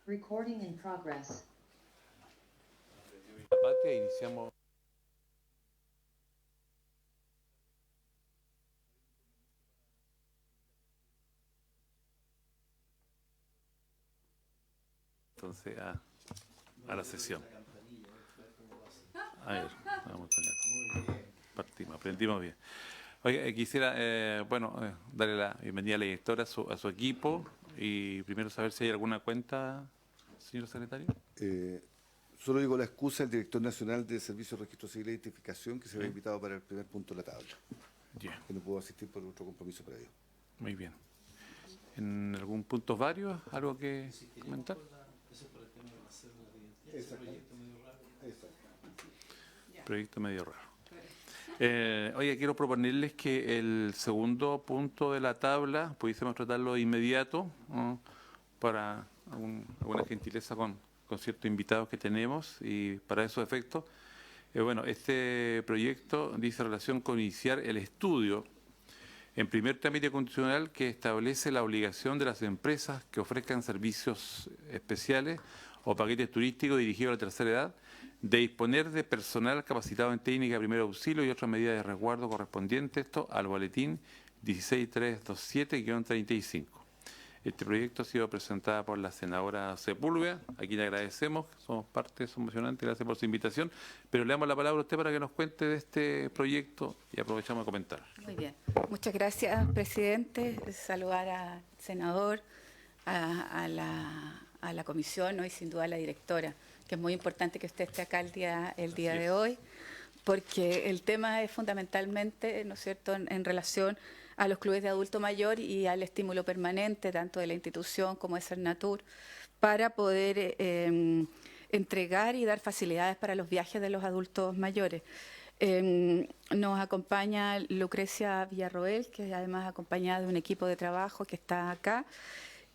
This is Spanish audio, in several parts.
Recording in progress. La patria, iniciamos. Entonces a la sesión. A ver, vamos a ver. Partimos, aprendimos bien. Oiga, quisiera, darle la bienvenida a la directora, a su equipo, y primero saber si hay alguna cuenta, señor secretario. Solo digo la excusa del director nacional de Servicios de Registro Civil e Identificación, que se había invitado para el primer punto de la tabla, que no pudo asistir por otro compromiso previo. Muy bien. ¿En algún punto varios? ¿Algo que comentar? Proyecto medio raro. Oye, quiero proponerles que el segundo punto de la tabla pudiésemos tratarlo de inmediato, ¿no? Para alguna gentileza con ciertos invitados que tenemos, y para esos efectos, este proyecto dice relación con iniciar el estudio en primer trámite constitucional que establece la obligación de las empresas que ofrezcan servicios especiales o paquetes turísticos dirigidos a la tercera edad de disponer de personal capacitado en técnica de primer auxilio y otras medidas de resguardo correspondientes, esto al boletín 16327-35. Este proyecto ha sido presentado por la senadora Sepúlveda, a quien agradecemos, somos parte de su emocionante, gracias por su invitación, pero le damos la palabra a usted para que nos cuente de este proyecto y aprovechamos a comentar. Muy bien, muchas gracias, presidente. Saludar al senador, a la comisión, ¿no? Y sin duda a la directora, que es muy importante que usted esté acá el día de hoy, porque el tema es fundamentalmente, ¿no es cierto?, en relación a los clubes de adulto mayor y al estímulo permanente, tanto de la institución como de Cernatur, para poder entregar y dar facilidades para los viajes de los adultos mayores. Nos acompaña Lucrecia Villarroel, que además acompañada de un equipo de trabajo que está acá,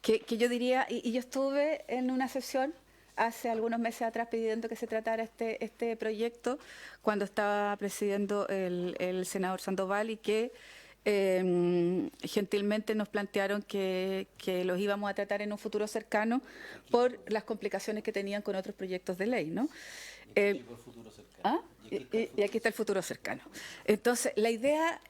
que yo diría, y yo estuve en una sesión hace algunos meses atrás pidiendo que se tratara este proyecto cuando estaba presidiendo el senador Sandoval, y que gentilmente nos plantearon que los íbamos a tratar en un futuro cercano por las complicaciones que tenían con otros proyectos de ley, ¿no? Y aquí está el futuro cercano. Entonces, la idea,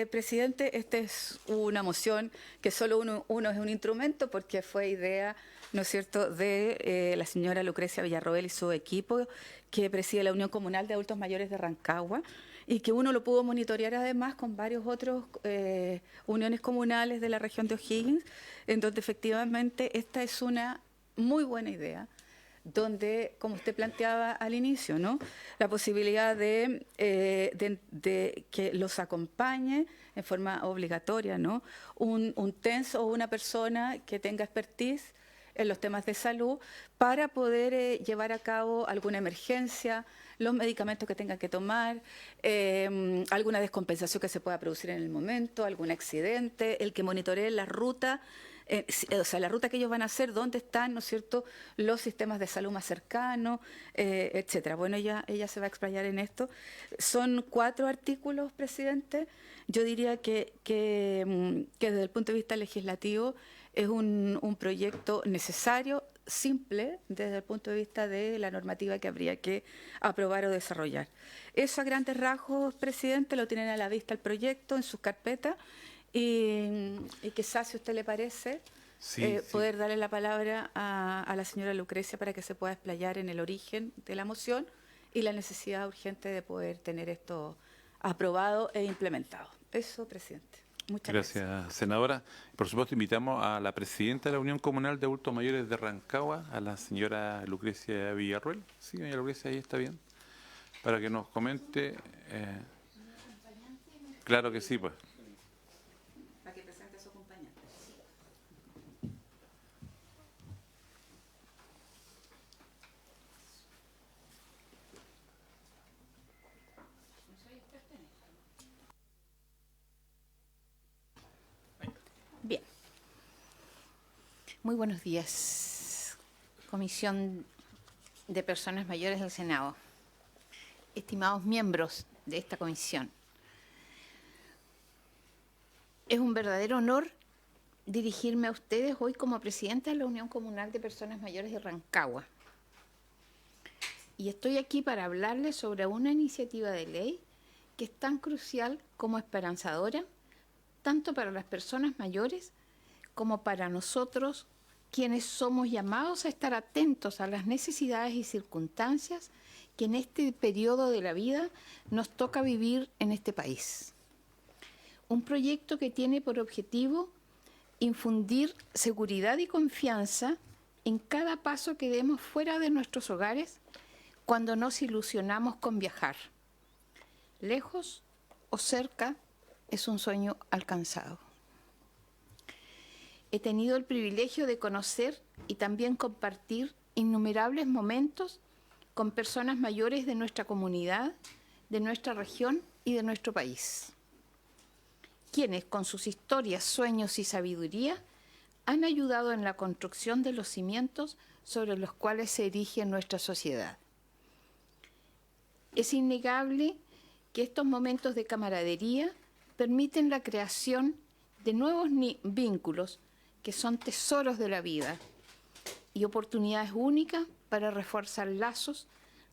presidente, esta es una moción que solo uno es un instrumento, porque fue idea, ¿no es cierto?, de la señora Lucrecia Villarroel y su equipo, que preside la Unión Comunal de Adultos Mayores de Rancagua, y que uno lo pudo monitorear además con varios otros uniones comunales de la región de O'Higgins, en donde efectivamente esta es una muy buena idea, donde, como usted planteaba al inicio, ¿no?, la posibilidad de que los acompañe en forma obligatoria, ¿no?, un TENS o una persona que tenga expertise en los temas de salud para poder llevar a cabo alguna emergencia, los medicamentos que tengan que tomar, alguna descompensación que se pueda producir en el momento, algún accidente, el que monitoree la ruta, la ruta que ellos van a hacer, dónde están, ¿no es cierto?, los sistemas de salud más cercanos, etcétera. Bueno, ella se va a explayar en esto. Son 4 artículos, presidente. Yo diría que desde el punto de vista legislativo es un proyecto necesario, simple, desde el punto de vista de la normativa que habría que aprobar o desarrollar. Eso a grandes rasgos, presidente, lo tienen a la vista el proyecto en sus carpetas, y quizás, si a usted le parece, poder darle la palabra a la señora Lucrecia para que se pueda explayar en el origen de la moción y la necesidad urgente de poder tener esto aprobado e implementado. Eso, presidente. Muchas gracias. Gracias, senadora. Por supuesto, invitamos a la presidenta de la Unión Comunal de Adultos Mayores de Rancagua, a la señora Lucrecia Villarroel. Sí, doña Lucrecia, ahí está bien. Para que nos comente. Claro que sí, pues. Para que presente a su acompañante. Bien. Muy buenos días, Comisión de Personas Mayores del Senado. Estimados miembros de esta comisión, es un verdadero honor dirigirme a ustedes hoy como presidenta de la Unión Comunal de Personas Mayores de Rancagua. Y estoy aquí para hablarles sobre una iniciativa de ley que es tan crucial como esperanzadora, tanto para las personas mayores como para nosotros, quienes somos llamados a estar atentos a las necesidades y circunstancias que en este periodo de la vida nos toca vivir en este país. Un proyecto que tiene por objetivo infundir seguridad y confianza en cada paso que demos fuera de nuestros hogares cuando nos ilusionamos con viajar. Lejos o cerca es un sueño alcanzado. He tenido el privilegio de conocer y también compartir innumerables momentos con personas mayores de nuestra comunidad, de nuestra región y de nuestro país, quienes con sus historias, sueños y sabiduría han ayudado en la construcción de los cimientos sobre los cuales se erige nuestra sociedad. Es innegable que estos momentos de camaradería permiten la creación de nuevos vínculos que son tesoros de la vida y oportunidades únicas para reforzar lazos,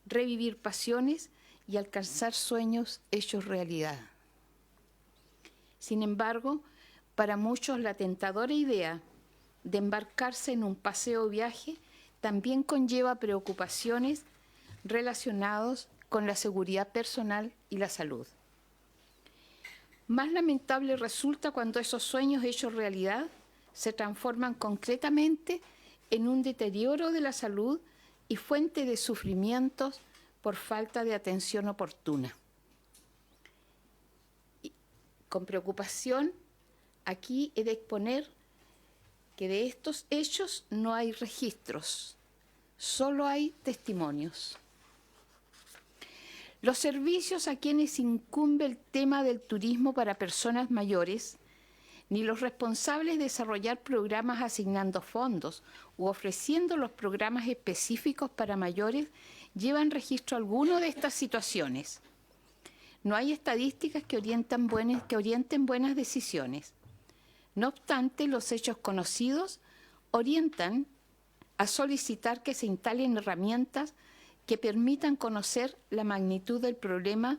revivir pasiones y alcanzar sueños hechos realidad. Sin embargo, para muchos la tentadora idea de embarcarse en un paseo o viaje también conlleva preocupaciones relacionadas con la seguridad personal y la salud. Más lamentable resulta cuando esos sueños hechos realidad se transforman concretamente en un deterioro de la salud y fuente de sufrimientos por falta de atención oportuna. Y con preocupación, aquí he de exponer que de estos hechos no hay registros, solo hay testimonios. Los servicios a quienes incumbe el tema del turismo para personas mayores, ni los responsables de desarrollar programas asignando fondos u ofreciendo los programas específicos para mayores llevan registro alguno de estas situaciones. No hay estadísticas que orienten buenas decisiones. No obstante, los hechos conocidos orientan a solicitar que se instalen herramientas que permitan conocer la magnitud del problema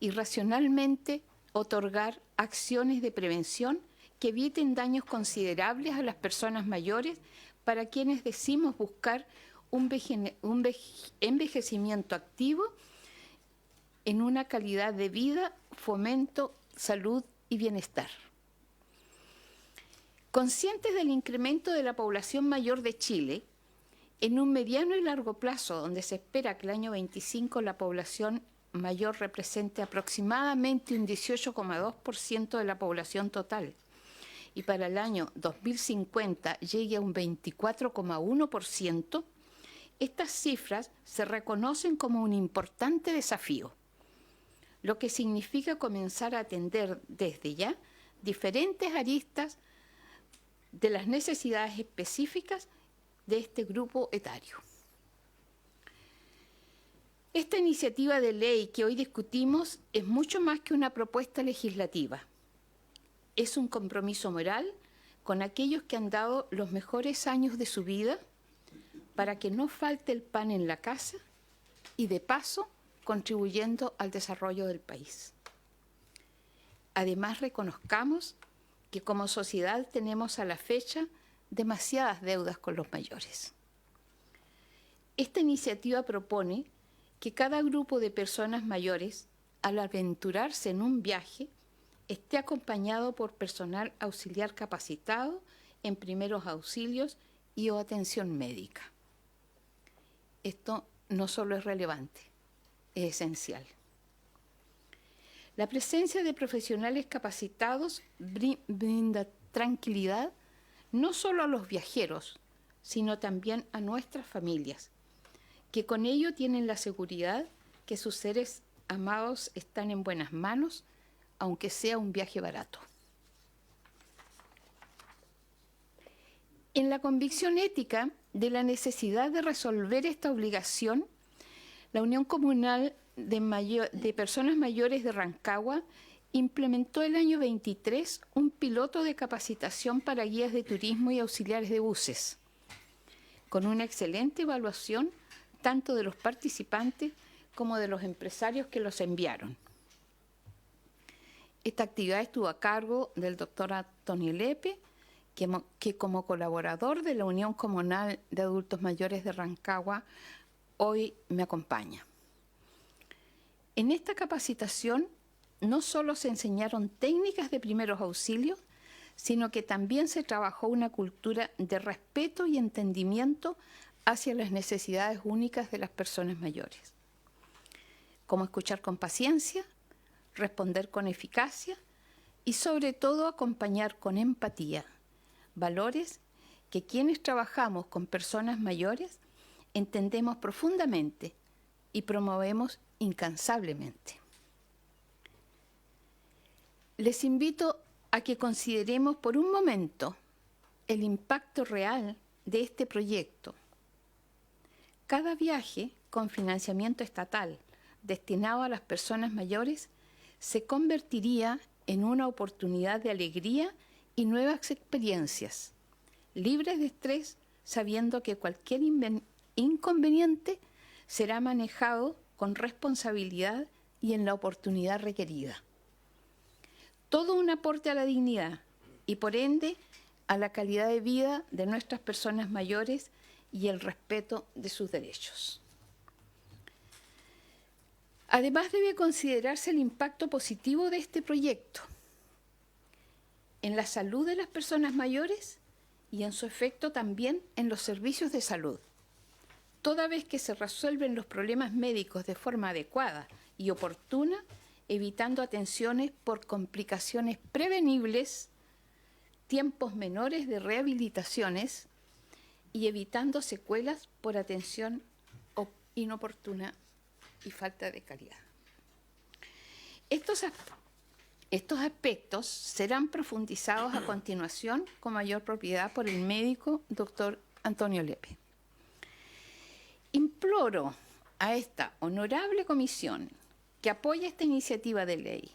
y racionalmente otorgar acciones de prevención que eviten daños considerables a las personas mayores para quienes decimos buscar un envejecimiento activo en una calidad de vida, fomento, salud y bienestar. Conscientes del incremento de la población mayor de Chile, en un mediano y largo plazo, donde se espera que el año 25 la población mayor represente aproximadamente un 18,2% de la población total, y para el año 2050 llegue a un 24,1%, estas cifras se reconocen como un importante desafío, lo que significa comenzar a atender desde ya diferentes aristas de las necesidades específicas de este grupo etario. Esta iniciativa de ley que hoy discutimos es mucho más que una propuesta legislativa. Es un compromiso moral con aquellos que han dado los mejores años de su vida para que no falte el pan en la casa y, de paso, contribuyendo al desarrollo del país. Además, reconozcamos que como sociedad tenemos a la fecha demasiadas deudas con los mayores. Esta iniciativa propone que cada grupo de personas mayores, al aventurarse en un viaje, esté acompañado por personal auxiliar capacitado en primeros auxilios y o atención médica. Esto no solo es relevante, es esencial. La presencia de profesionales capacitados brinda tranquilidad no solo a los viajeros, sino también a nuestras familias, que con ello tienen la seguridad que sus seres amados están en buenas manos, aunque sea un viaje barato. En la convicción ética de la necesidad de resolver esta obligación, la Unión Comunal de Personas Mayores de Rancagua implementó el año 23 un piloto de capacitación para guías de turismo y auxiliares de buses, con una excelente evaluación tanto de los participantes como de los empresarios que los enviaron. Esta actividad estuvo a cargo del doctor Antonio Lepe, que como colaborador de la Unión Comunal de Adultos Mayores de Rancagua hoy me acompaña. En esta capacitación no solo se enseñaron técnicas de primeros auxilios, sino que también se trabajó una cultura de respeto y entendimiento hacia las necesidades únicas de las personas mayores, como escuchar con paciencia, responder con eficacia y sobre todo acompañar con empatía, valores que quienes trabajamos con personas mayores entendemos profundamente y promovemos incansablemente. Les invito a que consideremos por un momento el impacto real de este proyecto. Cada viaje con financiamiento estatal destinado a las personas mayores se convertiría en una oportunidad de alegría y nuevas experiencias, libres de estrés, sabiendo que cualquier inconveniente será manejado con responsabilidad y en la oportunidad requerida. Todo un aporte a la dignidad y, por ende, a la calidad de vida de nuestras personas mayores y el respeto de sus derechos. Además, debe considerarse el impacto positivo de este proyecto en la salud de las personas mayores y en su efecto también en los servicios de salud, toda vez que se resuelven los problemas médicos de forma adecuada y oportuna, evitando atenciones por complicaciones prevenibles, tiempos menores de rehabilitaciones y evitando secuelas por atención inoportuna y falta de calidad. Estos aspectos serán profundizados a continuación con mayor propiedad por el médico doctor Antonio Lepe. Imploro a esta honorable comisión que apoya esta iniciativa de ley.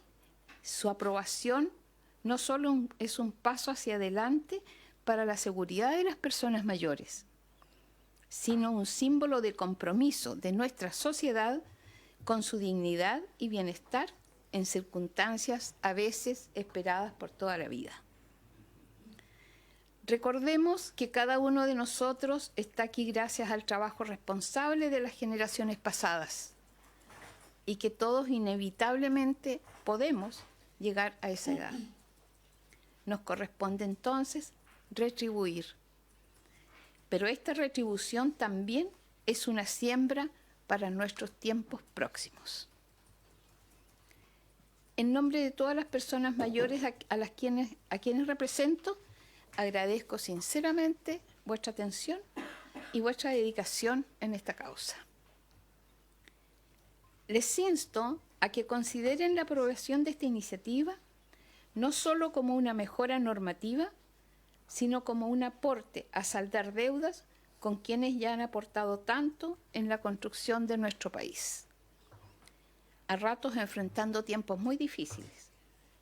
Su aprobación no solo es un paso hacia adelante para la seguridad de las personas mayores, sino un símbolo de compromiso de nuestra sociedad con su dignidad y bienestar en circunstancias a veces esperadas por toda la vida. Recordemos que cada uno de nosotros está aquí gracias al trabajo responsable de las generaciones pasadas y que todos inevitablemente podemos llegar a esa edad. Nos corresponde entonces retribuir, pero esta retribución también es una siembra para nuestros tiempos próximos. En nombre de todas las personas mayores a quienes represento, agradezco sinceramente vuestra atención y vuestra dedicación en esta causa. Les insto a que consideren la aprobación de esta iniciativa no solo como una mejora normativa, sino como un aporte a saldar deudas con quienes ya han aportado tanto en la construcción de nuestro país. A ratos enfrentando tiempos muy difíciles,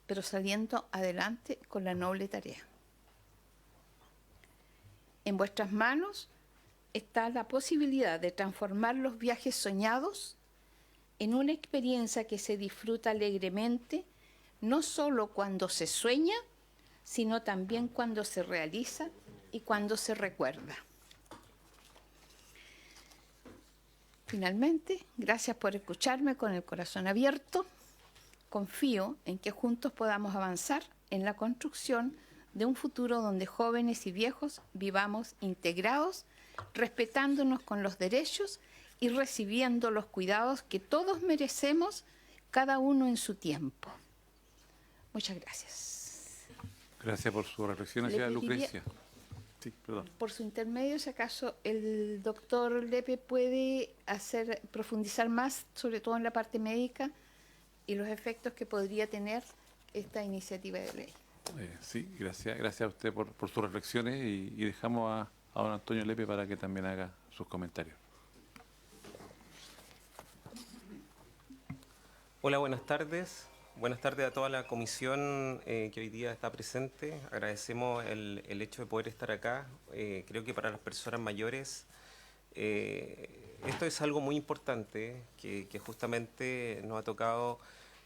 pero saliendo adelante con la noble tarea. En vuestras manos está la posibilidad de transformar los viajes soñados en una experiencia que se disfruta alegremente, no solo cuando se sueña, sino también cuando se realiza y cuando se recuerda. Finalmente, gracias por escucharme con el corazón abierto. Confío en que juntos podamos avanzar en la construcción de un futuro donde jóvenes y viejos vivamos integrados, respetándonos con los derechos y recibiendo los cuidados que todos merecemos, cada uno en su tiempo. Muchas gracias. Gracias por su reflexión, señora Lucrecia. Sí, perdón. Por su intermedio, si acaso el doctor Lepe puede profundizar más, sobre todo en la parte médica, y los efectos que podría tener esta iniciativa de ley. Sí, gracias a usted por sus reflexiones y dejamos a don Antonio Lepe para que también haga sus comentarios. Hola, buenas tardes. Buenas tardes a toda la comisión que hoy día está presente. Agradecemos el hecho de poder estar acá. Creo que para las personas mayores esto es algo muy importante que justamente nos ha tocado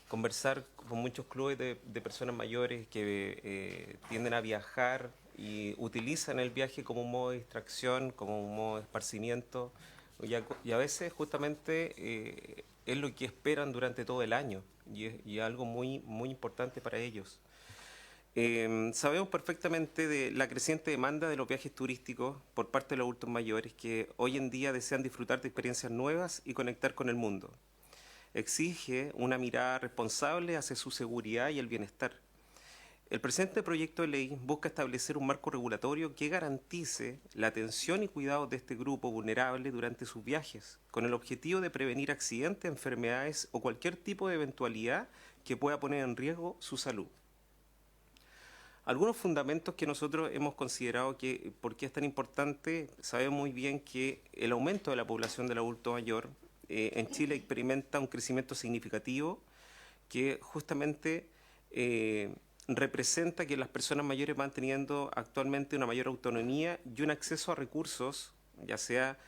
conversar con muchos clubes de personas mayores que tienden a viajar y utilizan el viaje como un modo de distracción, como un modo de esparcimiento, y a veces justamente es lo que esperan durante todo el año, y es algo muy, muy importante para ellos. Sabemos perfectamente de la creciente demanda de los viajes turísticos por parte de los adultos mayores que hoy en día desean disfrutar de experiencias nuevas y conectar con el mundo. Exige una mirada responsable hacia su seguridad y el bienestar. El presente proyecto de ley busca establecer un marco regulatorio que garantice la atención y cuidado de este grupo vulnerable durante sus viajes, con el objetivo de prevenir accidentes, enfermedades o cualquier tipo de eventualidad que pueda poner en riesgo su salud. Algunos fundamentos que nosotros hemos considerado que por qué es tan importante, sabemos muy bien que el aumento de la población del adulto mayor en Chile experimenta un crecimiento significativo que justamente representa que las personas mayores van teniendo actualmente una mayor autonomía y un acceso a recursos, ya sea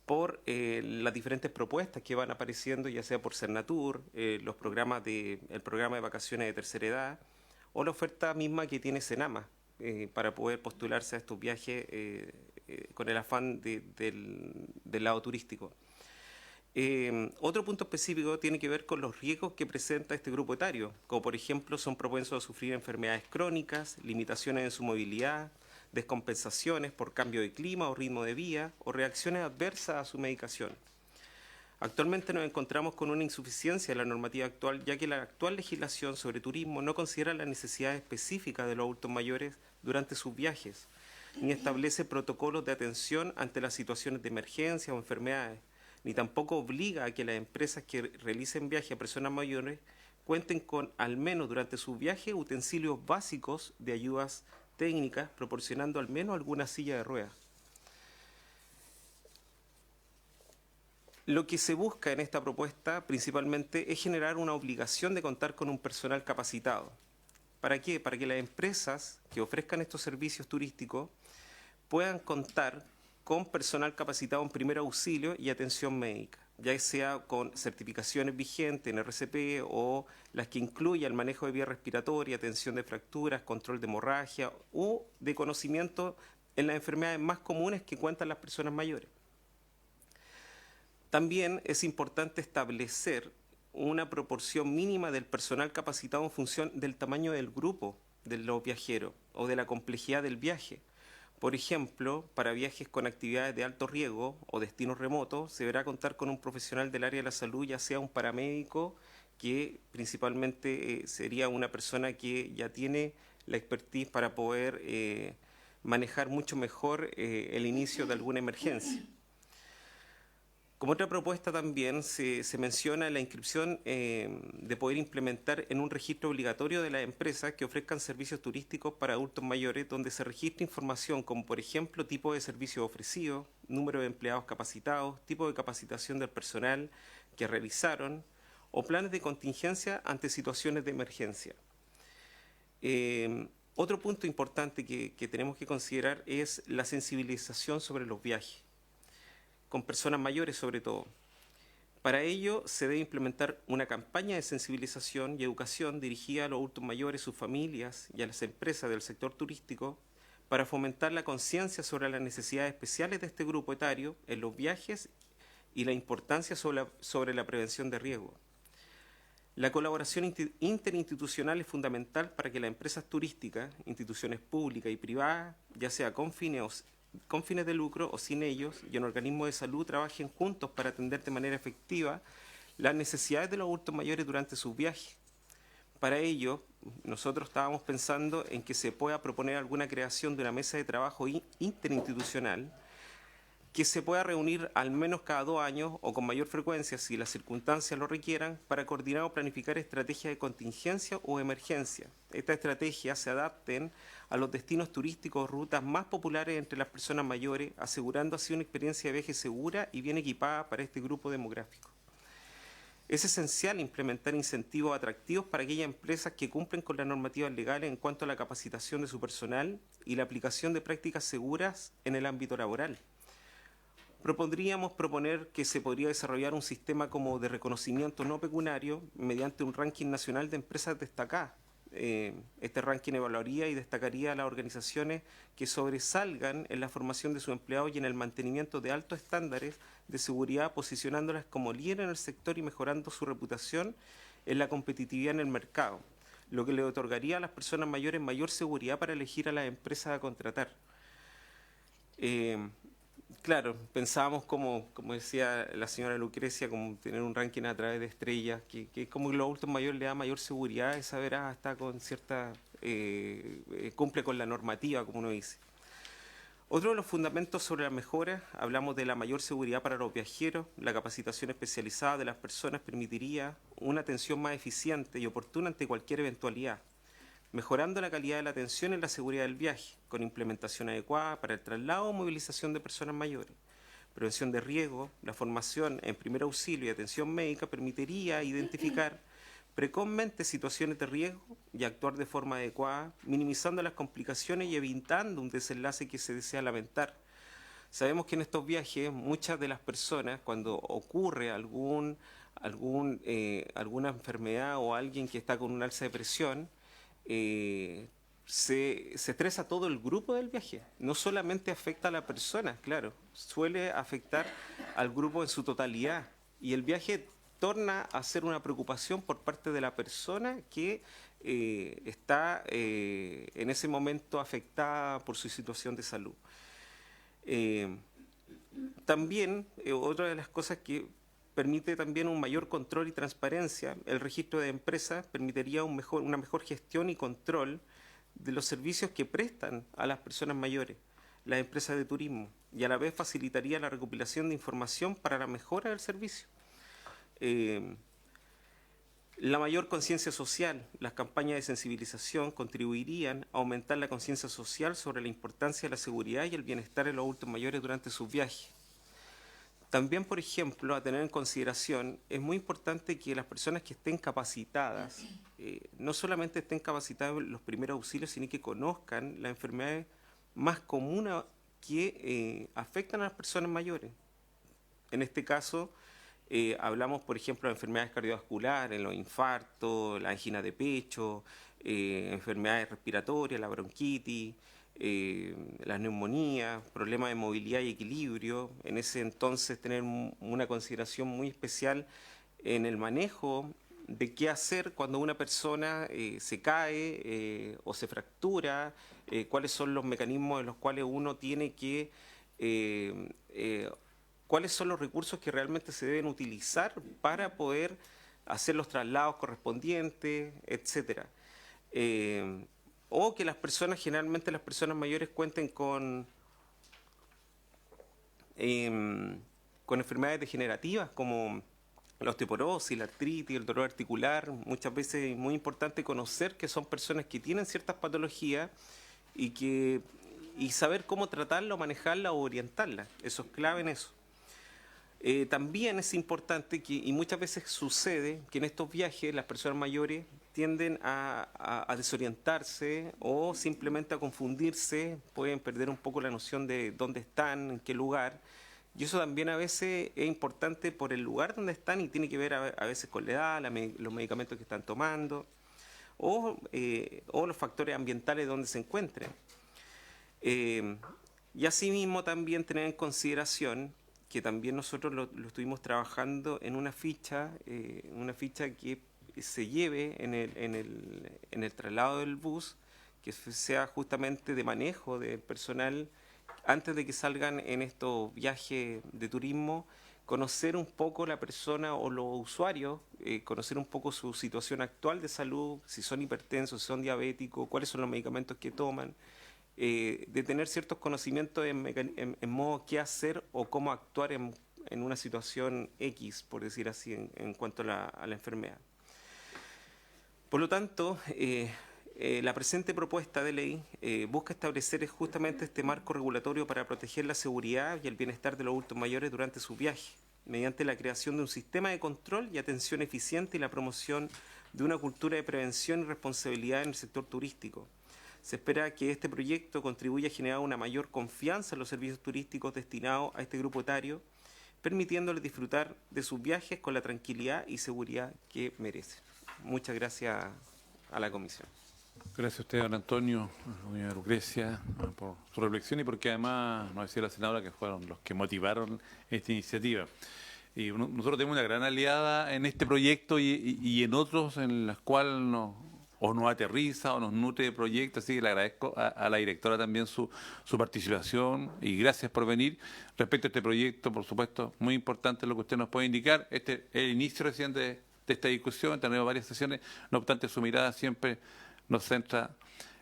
por las diferentes propuestas que van apareciendo, ya sea por Cernatur, el programa de vacaciones de tercera edad, o la oferta misma que tiene Senama para poder postularse a estos viajes con el afán del lado turístico. Otro punto específico tiene que ver con los riesgos que presenta este grupo etario, como por ejemplo son propensos a sufrir enfermedades crónicas, limitaciones en su movilidad, descompensaciones por cambio de clima o ritmo de vida o reacciones adversas a su medicación. Actualmente nos encontramos con una insuficiencia en la normativa actual, ya que la actual legislación sobre turismo no considera las necesidades específicas de los adultos mayores durante sus viajes, ni establece protocolos de atención ante las situaciones de emergencia o enfermedades, ni tampoco obliga a que las empresas que realicen viajes a personas mayores cuenten con, al menos durante su viaje, utensilios básicos de ayudas técnicas, proporcionando al menos alguna silla de ruedas. Lo que se busca en esta propuesta principalmente es generar una obligación de contar con un personal capacitado. ¿Para qué? Para que las empresas que ofrezcan estos servicios turísticos puedan contar con personal capacitado en primer auxilio y atención médica, ya sea con certificaciones vigentes en RCP o las que incluyan el manejo de vía respiratoria, atención de fracturas, control de hemorragia o de conocimiento en las enfermedades más comunes que cuentan las personas mayores. También es importante establecer una proporción mínima del personal capacitado en función del tamaño del grupo de los viajeros o de la complejidad del viaje. Por ejemplo, para viajes con actividades de alto riesgo o destinos remotos, se deberá contar con un profesional del área de la salud, ya sea un paramédico, que principalmente sería una persona que ya tiene la expertise para poder manejar mucho mejor el inicio de alguna emergencia. Como otra propuesta también se menciona la inscripción de poder implementar en un registro obligatorio de las empresas que ofrezcan servicios turísticos para adultos mayores, donde se registre información como por ejemplo tipo de servicios ofrecidos, número de empleados capacitados, tipo de capacitación del personal que realizaron o planes de contingencia ante situaciones de emergencia. Otro punto importante que tenemos que considerar es la sensibilización sobre los viajes, con personas mayores sobre todo. Para ello se debe implementar una campaña de sensibilización y educación dirigida a los adultos mayores, sus familias y a las empresas del sector turístico para fomentar la conciencia sobre las necesidades especiales de este grupo etario en los viajes y la importancia sobre la prevención de riesgo. La colaboración interinstitucional es fundamental para que las empresas turísticas, instituciones públicas y privadas, ya sea con fines de lucro o sin ellos, y en organismos de salud trabajen juntos para atender de manera efectiva las necesidades de los adultos mayores durante sus viajes. Para ello, nosotros estábamos pensando en que se pueda proponer alguna creación de una mesa de trabajo interinstitucional que se pueda reunir al menos cada 2 años o con mayor frecuencia si las circunstancias lo requieran para coordinar o planificar estrategias de contingencia o emergencia. Estas estrategias se adapten a los destinos turísticos o rutas más populares entre las personas mayores, asegurando así una experiencia de viaje segura y bien equipada para este grupo demográfico. Es esencial implementar incentivos atractivos para aquellas empresas que cumplen con las normativas legales en cuanto a la capacitación de su personal y la aplicación de prácticas seguras en el ámbito laboral. Propondríamos que se podría desarrollar un sistema como de reconocimiento no pecuniario mediante un ranking nacional de empresas destacadas. Este ranking evaluaría y destacaría a las organizaciones que sobresalgan en la formación de sus empleados y en el mantenimiento de altos estándares de seguridad, posicionándolas como líderes en el sector y mejorando su reputación en la competitividad en el mercado, lo que le otorgaría a las personas mayores mayor seguridad para elegir a las empresas a contratar. Claro, pensábamos como decía la señora Lucrecia, como tener un ranking a través de estrellas, que como los adultos mayores le da mayor seguridad, esa verá está con cierta, cumple con la normativa, como uno dice. Otro de los fundamentos sobre las mejoras, hablamos de la mayor seguridad para los viajeros, la capacitación especializada de las personas permitiría una atención más eficiente y oportuna ante cualquier eventualidad, mejorando la calidad de la atención y la seguridad del viaje, con implementación adecuada para el traslado o movilización de personas mayores. Prevención de riesgo, la formación en primer auxilio y atención médica permitiría identificar precozmente situaciones de riesgo y actuar de forma adecuada, minimizando las complicaciones y evitando un desenlace que se desea lamentar. Sabemos que en estos viajes muchas de las personas, cuando ocurre alguna enfermedad o alguien que está con un alza de presión, se estresa todo el grupo del viaje, no solamente afecta a la persona, claro, suele afectar al grupo en su totalidad y el viaje torna a ser una preocupación por parte de la persona que está en ese momento afectada por su situación de salud. También, otra de las cosas que permite también un mayor control y transparencia, el registro de empresas permitiría una mejor gestión y control de los servicios que prestan a las personas mayores, las empresas de turismo, y a la vez facilitaría la recopilación de información para la mejora del servicio. La mayor conciencia social, las campañas de sensibilización contribuirían a aumentar la conciencia social sobre la importancia de la seguridad y el bienestar de los adultos mayores durante sus viajes. También, por ejemplo, a tener en consideración, es muy importante que las personas que estén capacitadas, no solamente estén capacitadas en los primeros auxilios, sino que conozcan las enfermedades más comunes que afectan a las personas mayores. En este caso, hablamos, por ejemplo, de enfermedades cardiovasculares, los infartos, la angina de pecho, enfermedades respiratorias, la bronquitis, la neumonía, problemas de movilidad y equilibrio. En ese entonces tener una consideración muy especial en el manejo de qué hacer cuando una persona se cae o se fractura, cuáles son los mecanismos en los cuales uno tiene que, cuáles son los recursos que realmente se deben utilizar para poder hacer los traslados correspondientes, etcétera. O que las personas, generalmente las personas mayores, cuenten con enfermedades degenerativas como la osteoporosis, la artritis, el dolor articular. Muchas veces es muy importante conocer que son personas que tienen ciertas patologías y saber cómo tratarla o manejarla o orientarla. Eso es clave en eso. También es importante y muchas veces sucede que en estos viajes las personas mayores tienden a desorientarse o simplemente a confundirse, pueden perder un poco la noción de dónde están, en qué lugar, y eso también a veces es importante por el lugar donde están y tiene que ver a veces con la edad, los medicamentos que están tomando o los factores ambientales donde se encuentren. Y asimismo también tener en consideración que también nosotros lo estuvimos trabajando en una ficha que se lleve en el traslado del bus, que sea justamente de manejo del personal antes de que salgan en estos viajes de turismo, conocer un poco la persona o los usuarios, conocer un poco su situación actual de salud, si son hipertensos, si son diabéticos, cuáles son los medicamentos que toman, de tener ciertos conocimientos en modo qué hacer o cómo actuar en una situación X, por decir así, en cuanto a la enfermedad. Por lo tanto, la presente propuesta de ley busca establecer justamente este marco regulatorio para proteger la seguridad y el bienestar de los adultos mayores durante su viaje, mediante la creación de un sistema de control y atención eficiente y la promoción de una cultura de prevención y responsabilidad en el sector turístico. Se espera que este proyecto contribuya a generar una mayor confianza en los servicios turísticos destinados a este grupo etario, permitiéndoles disfrutar de sus viajes con la tranquilidad y seguridad que merecen. Muchas gracias a la comisión. Gracias a usted, don Antonio, doña Lucrecia, por su reflexión y porque además nos decía la senadora que fueron los que motivaron esta iniciativa. Y nosotros tenemos una gran aliada en este proyecto y en otros en los cuales nos aterriza o nos nutre de proyectos, así que le agradezco a la directora también su participación y gracias por venir. Respecto a este proyecto, por supuesto, muy importante lo que usted nos puede indicar. Este es el inicio recién de esta discusión, tenemos varias sesiones, no obstante su mirada siempre nos centra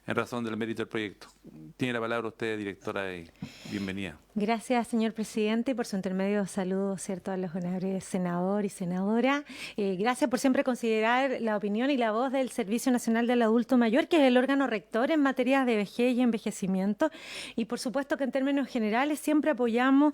en razón del mérito del proyecto. Tiene la palabra usted, directora, y bienvenida. Gracias, señor presidente, y por su intermedio saludo, ¿cierto?, a los honorables senador y senadora. Gracias por siempre considerar la opinión y la voz del Servicio Nacional del Adulto Mayor, que es el órgano rector en materia de vejez y envejecimiento. Y por supuesto que en términos generales siempre apoyamos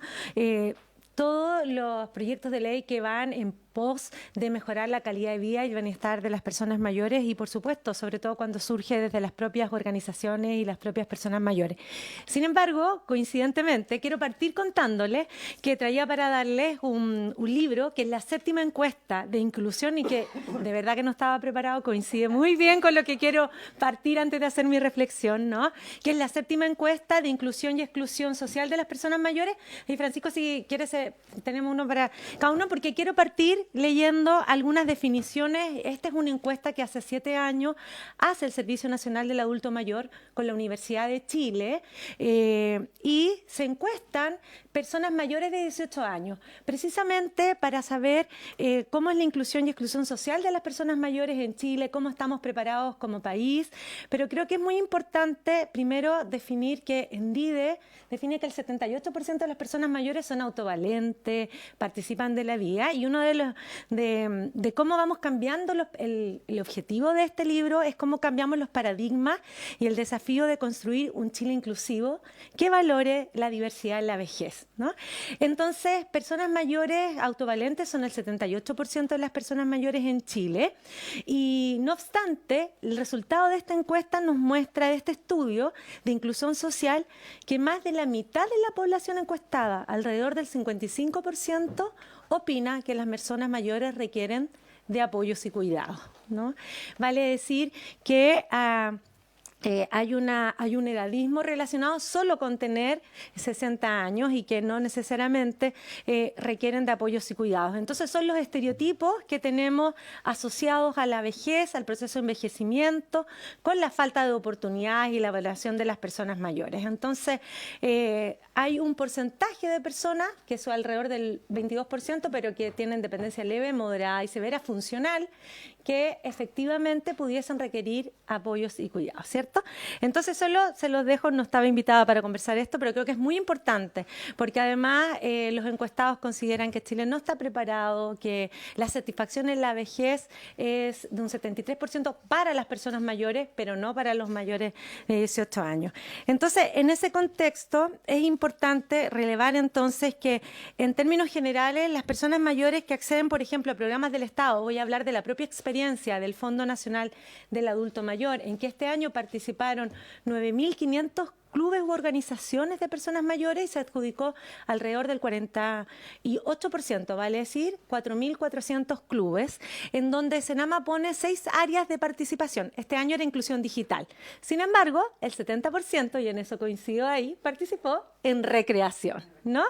todos los proyectos de ley que van en pos de mejorar la calidad de vida y el bienestar de las personas mayores y, por supuesto, sobre todo cuando surge desde las propias organizaciones y las propias personas mayores. Sin embargo, coincidentemente, quiero partir contándoles que traía para darles un libro que es la 7ª encuesta de inclusión y que de verdad que no estaba preparado, coincide muy bien con lo que quiero partir antes de hacer mi reflexión, ¿no? Que es la 7ª encuesta de inclusión y exclusión social de las personas mayores. Y Francisco, si quieres, tenemos uno para cada uno, porque quiero partir leyendo algunas definiciones. Esta es una encuesta que hace 7 años hace el Servicio Nacional del Adulto Mayor con la Universidad de Chile y se encuestan personas mayores de 18 años, precisamente para saber cómo es la inclusión y exclusión social de las personas mayores en Chile, cómo estamos preparados como país, pero creo que es muy importante primero definir que ENDIDE define que el 78% de las personas mayores son autovalentes, participan de la vida, y uno de cómo vamos cambiando el objetivo de este libro es cómo cambiamos los paradigmas y el desafío de construir un Chile inclusivo que valore la diversidad en la vejez, ¿no? Entonces, personas mayores autovalentes son el 78% de las personas mayores en Chile y, no obstante, el resultado de esta encuesta nos muestra, de este estudio de inclusión social, que más de la mitad de la población encuestada, alrededor del 55%, opina que las personas mayores requieren de apoyos y cuidados, ¿no? Vale decir que hay un edadismo relacionado solo con tener 60 años y que no necesariamente requieren de apoyos y cuidados. Entonces son los estereotipos que tenemos asociados a la vejez, al proceso de envejecimiento, con la falta de oportunidades y la evaluación de las personas mayores. Entonces hay un porcentaje de personas, que es alrededor del 22%, pero que tienen dependencia leve, moderada y severa funcional, que efectivamente pudiesen requerir apoyos y cuidados, ¿cierto? Entonces solo se los dejo, no estaba invitada para conversar esto, pero creo que es muy importante, porque además los encuestados consideran que Chile no está preparado, que la satisfacción en la vejez es de un 73% para las personas mayores, pero no para los mayores de 18 años. Entonces, en ese contexto es importante relevar entonces que en términos generales las personas mayores que acceden, por ejemplo, a programas del Estado, voy a hablar de la propia experiencia del Fondo Nacional del Adulto Mayor, en que este año participaron 9.500 clubes u organizaciones de personas mayores y se adjudicó alrededor del 48%, vale decir 4.400 clubes, en donde Senama pone 6 áreas de participación. Este año era inclusión digital. Sin embargo, el 70%, y en eso coincido ahí, participó en recreación, ¿no?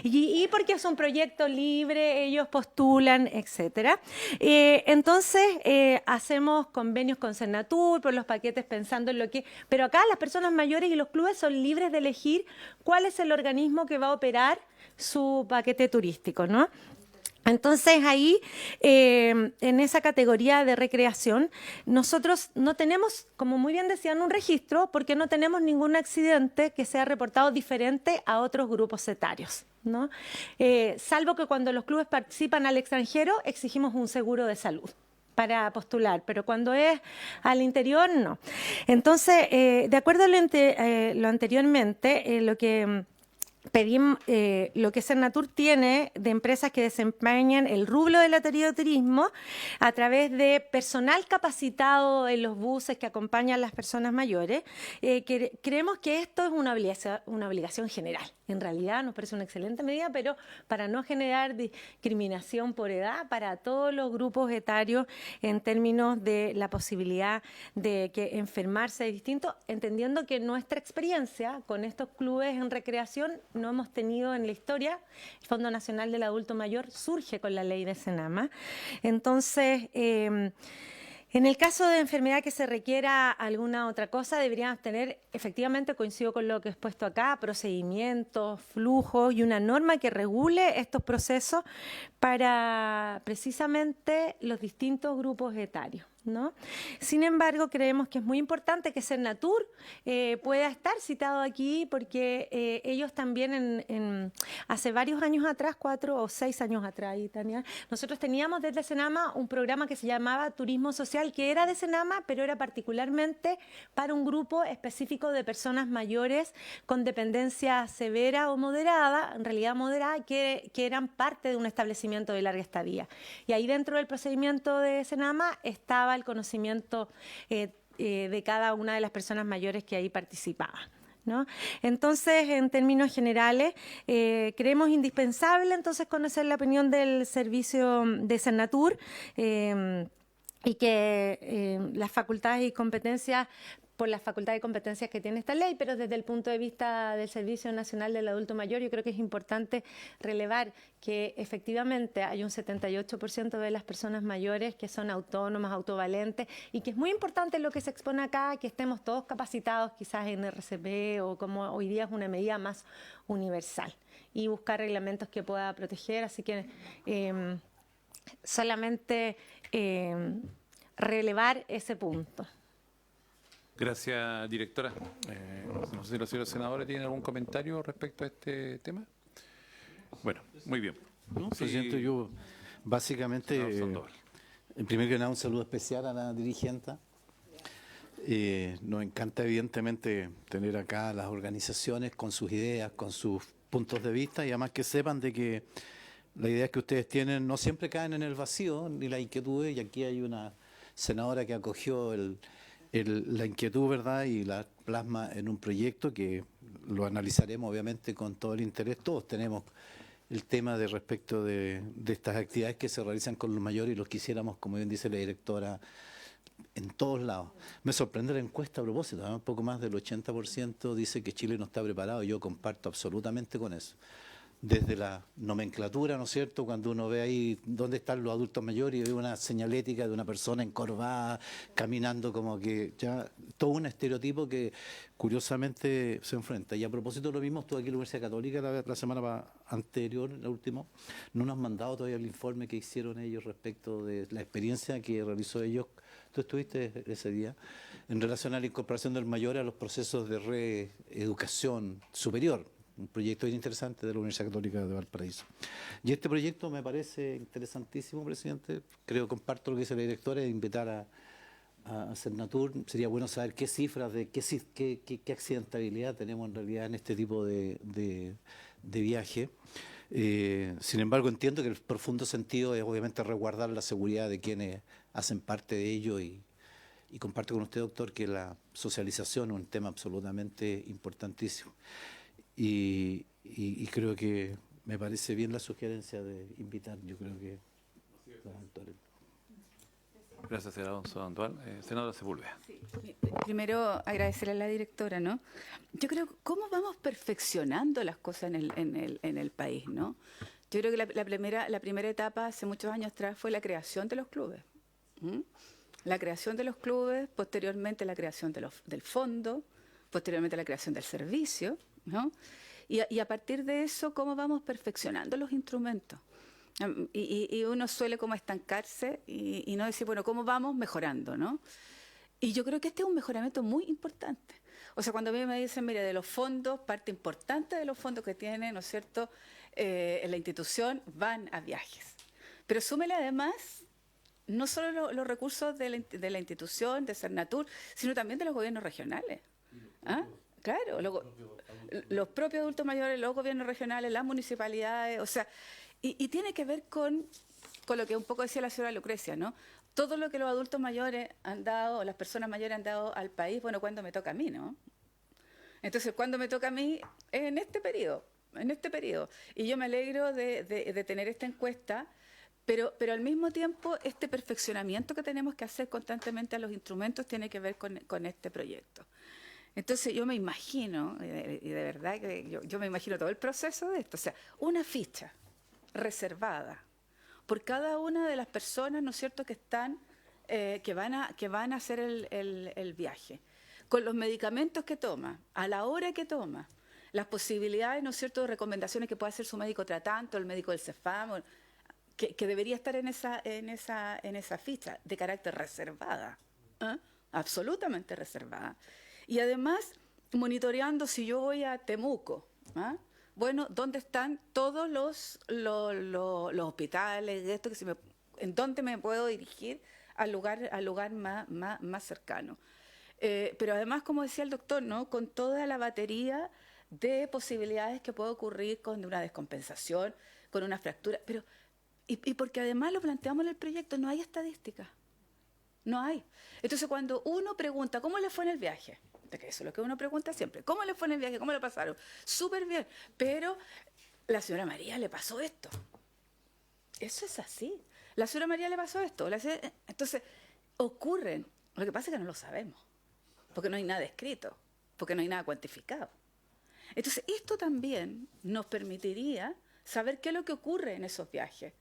Y porque es un proyecto libre, ellos postulan, etcétera. Entonces, hacemos convenios con Senatur por los paquetes pensando en lo que... Pero acá las personas mayores y los clubes son libres de elegir cuál es el organismo que va a operar su paquete turístico, ¿no? Entonces ahí, en esa categoría de recreación, nosotros no tenemos, como muy bien decían, un registro porque no tenemos ningún accidente que sea reportado diferente a otros grupos etarios, ¿no? Salvo que cuando los clubes participan al extranjero exigimos un seguro de salud para postular, pero cuando es al interior, no. Entonces, de acuerdo a lo anteriormente, lo que pedimos lo que Cernatur tiene de empresas que desempeñan el rubro de la teoría de turismo a través de personal capacitado en los buses que acompañan a las personas mayores. Creemos que esto es una obligación general. En realidad nos parece una excelente medida, pero para no generar discriminación por edad para todos los grupos etarios en términos de la posibilidad de que enfermarse es distinto, entendiendo que nuestra experiencia con estos clubes en recreación no hemos tenido en la historia. El Fondo Nacional del Adulto Mayor surge con la ley de Senama. Entonces, en el caso de enfermedad que se requiera alguna otra cosa, deberíamos tener, efectivamente, coincido con lo que he expuesto acá, procedimientos, flujos y una norma que regule estos procesos para precisamente los distintos grupos etarios, ¿no? Sin embargo, creemos que es muy importante que Cernatur pueda estar citado aquí porque ellos también hace varios años atrás, 4 o 6 años atrás, Tania, nosotros teníamos desde Senama un programa que se llamaba Turismo Social, que era de Senama, pero era particularmente para un grupo específico de personas mayores con dependencia severa o moderada, en realidad moderada, que eran parte de un establecimiento de larga estadía. Y ahí dentro del procedimiento de Senama estaba el conocimiento de cada una de las personas mayores que ahí participaban, ¿no? Entonces, en términos generales, creemos indispensable entonces conocer la opinión del servicio de Cernatur y que las facultades y competencias por las facultades y competencias que tiene esta ley, pero desde el punto de vista del Servicio Nacional del Adulto Mayor, yo creo que es importante relevar que efectivamente hay un 78% de las personas mayores que son autónomas, autovalentes, y que es muy importante lo que se expone acá, que estemos todos capacitados quizás en RCP o como hoy día es una medida más universal, y buscar reglamentos que pueda proteger. Así que solamente relevar ese punto. Gracias, directora. No sé si los señores senadores tienen algún comentario respecto a este tema. Bueno, muy bien. No, presidente, yo básicamente, en primer lugar, un saludo especial a la dirigenta. Nos encanta, evidentemente, tener acá las organizaciones con sus ideas, con sus puntos de vista, y además que sepan de que las ideas que ustedes tienen no siempre caen en el vacío, ni las inquietudes, y aquí hay una senadora que acogió la inquietud, ¿verdad?, y la plasma en un proyecto que lo analizaremos obviamente con todo el interés. Todos tenemos el tema de respecto de estas actividades que se realizan con los mayores y los quisiéramos, como bien dice la directora, en todos lados. Me sorprende la encuesta a propósito, ¿no? Un poco más del 80% dice que Chile no está preparado, y yo comparto absolutamente con eso. Desde la nomenclatura, ¿no es cierto?, cuando uno ve ahí dónde están los adultos mayores y ve una señalética de una persona encorvada, caminando como que ya, todo un estereotipo que curiosamente se enfrenta. Y a propósito lo mismo, estuvo aquí en la Universidad Católica la semana anterior, la última, no nos han mandado todavía el informe que hicieron ellos respecto de la experiencia que realizó ellos. Tú estuviste ese día en relación a la incorporación del mayor a los procesos de reeducación superior. Un proyecto bien interesante de la Universidad Católica de Valparaíso. Y este proyecto me parece interesantísimo, presidente. Creo, comparto lo que dice la directora, de invitar a Cernatur. Sería bueno saber qué cifras, de qué accidentabilidad tenemos en realidad en este tipo de viaje. Sin embargo, entiendo que el profundo sentido es obviamente resguardar la seguridad de quienes hacen parte de ello, y comparto con usted, doctor, que la socialización es un tema absolutamente importantísimo. Y creo que me parece bien la sugerencia de invitar, yo creo que los actores. Gracias, senador Alonso Andual. Senadora Sepúlveda. Sí. Primero, agradecerle a la directora, ¿no? Yo creo, ¿cómo vamos perfeccionando las cosas en el país, ¿no? Yo creo que la primera etapa, hace muchos años atrás, fue la creación de los clubes. La creación de los clubes, posteriormente la creación del fondo, posteriormente la creación del servicio, ¿no? Y a partir de eso, ¿cómo vamos perfeccionando los instrumentos? Y uno suele como estancarse y no decir, bueno, ¿cómo vamos mejorando, no? Y yo creo que este es un mejoramiento muy importante. O sea, cuando a mí me dicen, mire, de los fondos, parte importante de los fondos que tiene, ¿no es cierto?, en la institución, van a viajes. Pero súmele además no solo los recursos de la institución, de Cernatur, sino también de los gobiernos regionales. ¿Ah? Claro, los propios adultos mayores, los gobiernos regionales, las municipalidades, o sea, y tiene que ver con lo que un poco decía la señora Lucrecia, ¿no? Todo lo que los adultos mayores han dado, las personas mayores han dado al país, bueno, cuando me toca a mí, ¿no? Entonces, cuando me toca a mí, es en este periodo. Y yo me alegro de tener esta encuesta, pero al mismo tiempo, este perfeccionamiento que tenemos que hacer constantemente a los instrumentos tiene que ver con este proyecto. Entonces, yo me imagino, y de verdad que yo me imagino todo el proceso de esto, o sea, una ficha reservada por cada una de las personas, ¿no es cierto?, que están, que van a hacer el viaje, con los medicamentos que toma, a la hora que toma, las posibilidades, ¿no es cierto?, de recomendaciones que pueda hacer su médico tratante, o el médico del CEFAM, que debería estar en esa ficha de carácter reservada, absolutamente reservada. Y además, monitoreando si yo voy a Temuco, bueno, ¿dónde están todos los hospitales? ¿En dónde me puedo dirigir al lugar más cercano? Pero además, como decía el doctor, ¿no?, con toda la batería de posibilidades que puede ocurrir con una descompensación, con una fractura. Y porque además lo planteamos en el proyecto, no hay estadística. No hay. Entonces, cuando uno pregunta, ¿cómo le fue en el viaje? Que eso es lo que uno pregunta siempre. ¿Cómo le fue en el viaje? ¿Cómo lo pasaron? Súper bien. Pero la señora María le pasó esto. Eso es así. La señora María le pasó esto. Entonces, ocurren. Lo que pasa es que no lo sabemos. Porque no hay nada escrito. Porque no hay nada cuantificado. Entonces, esto también nos permitiría saber qué es lo que ocurre en esos viajes,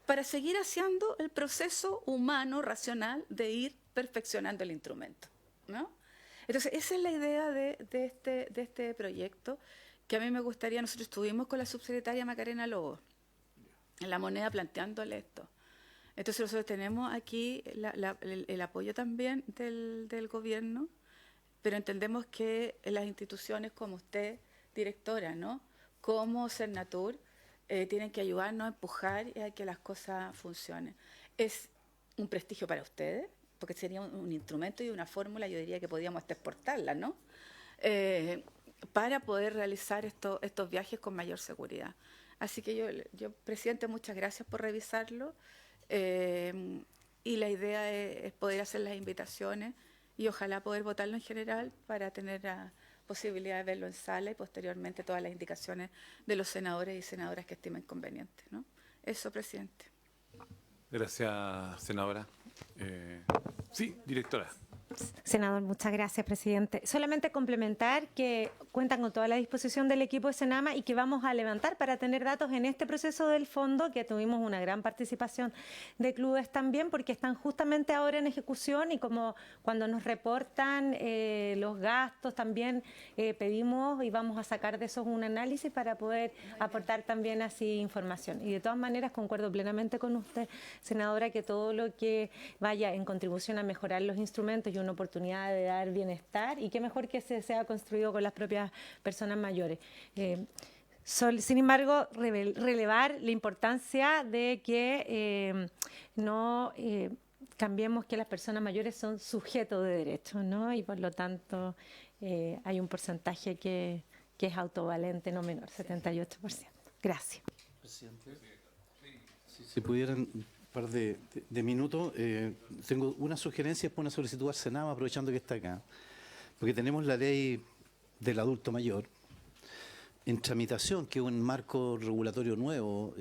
para seguir haciendo el proceso humano, racional, de ir perfeccionando el instrumento, ¿no? Entonces, esa es la idea de este proyecto, que a mí me gustaría. Nosotros estuvimos con la subsecretaria Macarena Lobo en La Moneda planteándole esto. Entonces, nosotros tenemos aquí el apoyo también del gobierno, pero entendemos que las instituciones como usted, directora, ¿no?, como Cernatur, tienen que ayudarnos a empujar y a que las cosas funcionen. Es un prestigio para ustedes, porque sería un instrumento y una fórmula, yo diría que podríamos hasta exportarla, ¿no?, para poder realizar estos viajes con mayor seguridad. Así que yo, presidente, muchas gracias por revisarlo, y la idea es poder hacer las invitaciones y ojalá poder votarlo en general para tener la posibilidad de verlo en sala y posteriormente todas las indicaciones de los senadores y senadoras que estimen conveniente, ¿no? Eso, presidente. Gracias, senadora. Sí, directora. Senador, muchas gracias, presidente. Solamente complementar que cuentan con toda la disposición del equipo de Senama y que vamos a levantar para tener datos en este proceso del fondo, que tuvimos una gran participación de clubes también, porque están justamente ahora en ejecución y como cuando nos reportan los gastos también pedimos y vamos a sacar de esos un análisis para poder aportar también así información. Y de todas maneras concuerdo plenamente con usted, senadora, que todo lo que vaya en contribución a mejorar los instrumentos y una oportunidad de dar bienestar, y qué mejor que se sea construido con las propias personas mayores. Sin embargo, relevar la importancia de que no cambiemos que las personas mayores son sujetos de derechos, ¿no? Y por lo tanto hay un porcentaje que es autovalente, no menor, 78%. Gracias. Presidente, si pudieran par de minutos, tengo una sugerencia por una solicitud al Senado, aprovechando que está acá, porque tenemos la ley del adulto mayor en tramitación, que es un marco regulatorio nuevo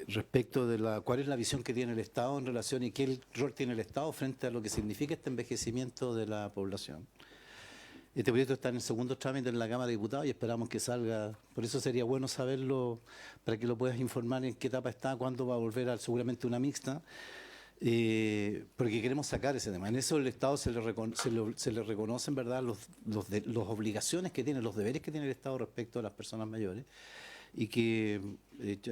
respecto de cuál es la visión que tiene el Estado en relación y qué rol tiene el Estado frente a lo que significa este envejecimiento de la población. Este proyecto está en el segundo trámite en la Cámara de Diputados y esperamos que salga. Por eso sería bueno saberlo, para que lo puedas informar en qué etapa está, cuándo va a volver seguramente una mixta, porque queremos sacar ese tema. En eso el Estado se le reconocen, ¿verdad?, las obligaciones que tiene, los deberes que tiene el Estado respecto a las personas mayores, y que